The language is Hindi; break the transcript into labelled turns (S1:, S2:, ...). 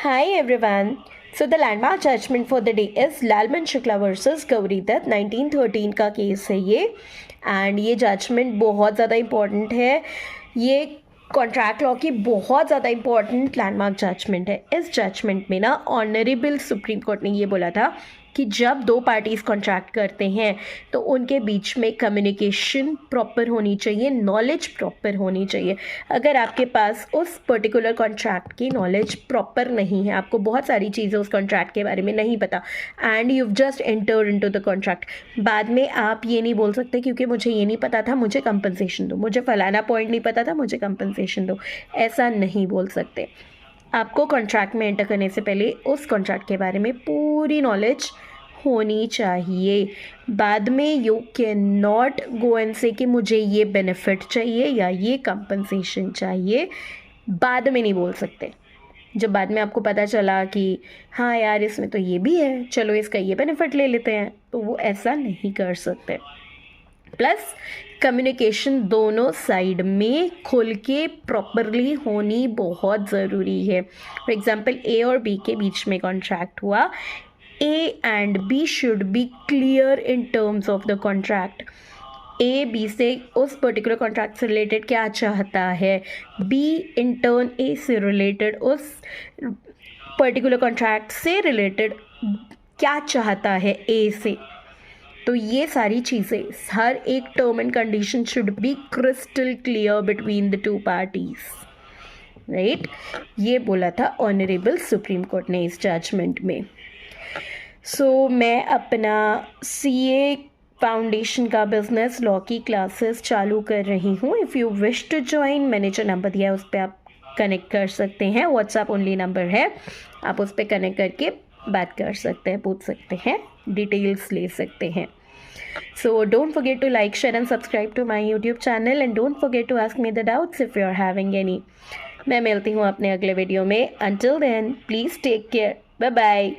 S1: Hi everyone. So the landmark judgment for the day is Lalman Shukla versus Gauri Dutt 1913 का केस है ये एंड ये जजमेंट बहुत ज़्यादा इम्पॉर्टेंट है। ये कॉन्ट्रैक्ट लॉ की बहुत ज़्यादा इम्पॉर्टेंट लैंडमार्क जजमेंट है। इस जजमेंट में ना ऑनरेबल सुप्रीम कोर्ट ने ये बोला था कि जब दो पार्टीज़ कॉन्ट्रैक्ट करते हैं तो उनके बीच में कम्युनिकेशन प्रॉपर होनी चाहिए, नॉलेज प्रॉपर होनी चाहिए। अगर आपके पास उस पर्टिकुलर कॉन्ट्रैक्ट की नॉलेज प्रॉपर नहीं है, आपको बहुत सारी चीज़ें उस कॉन्ट्रैक्ट के बारे में नहीं पता and you just enter into the contract, बाद में आप ये नहीं बोल सकते क्योंकि मुझे ये नहीं पता था, मुझे कंपनसेशन दो, मुझे फलाना पॉइंट नहीं पता था, मुझे कंपनसेशन दो, ऐसा नहीं बोल सकते। आपको कॉन्ट्रैक्ट में एंटर करने से पहले उस कॉन्ट्रैक्ट के बारे में पूरी नॉलेज होनी चाहिए। बाद में you can not go and से कि मुझे ये बेनिफिट चाहिए या ये कंपनसेशन चाहिए, बाद में नहीं बोल सकते। जब बाद में आपको पता चला कि हाँ यार इसमें तो ये भी है, चलो इसका ये बेनिफिट ले लेते हैं, तो वो ऐसा नहीं कर सकते। प्लस कम्युनिकेशन दोनों साइड में खुल के प्रॉपरली होनी बहुत ज़रूरी है। फॉर एग्जांपल ए और बी के बीच में कॉन्ट्रैक्ट हुआ, A and B should be clear in terms of the contract. A B से उस पर्टिकुलर कॉन्ट्रैक्ट से रिलेटेड क्या चाहता है, B इन टर्न A से रिलेटेड उस पर्टिकुलर कॉन्ट्रैक्ट से रिलेटेड क्या चाहता है A से। तो ये सारी चीज़ें, हर एक term and condition should be crystal clear between the two parties, right. ये बोला था ऑनरेबल सुप्रीम कोर्ट ने इस जजमेंट में। मैं अपना CA फाउंडेशन का बिजनेस लॉ की क्लासेस चालू कर रही हूँ। If you wish to join, मैंने जो नंबर दिया है उस पर आप कनेक्ट कर सकते हैं। व्हाट्सएप ओनली नंबर है, आप उस पर कनेक्ट करके बात कर सकते हैं, पूछ सकते हैं, डिटेल्स ले सकते हैं। Don't forget to like, share and subscribe to my YouTube channel and don't forget to ask me the doubts if you are having any. मैं मिलती हूँ अपने अगले वीडियो में। Until then please take care, bye bye.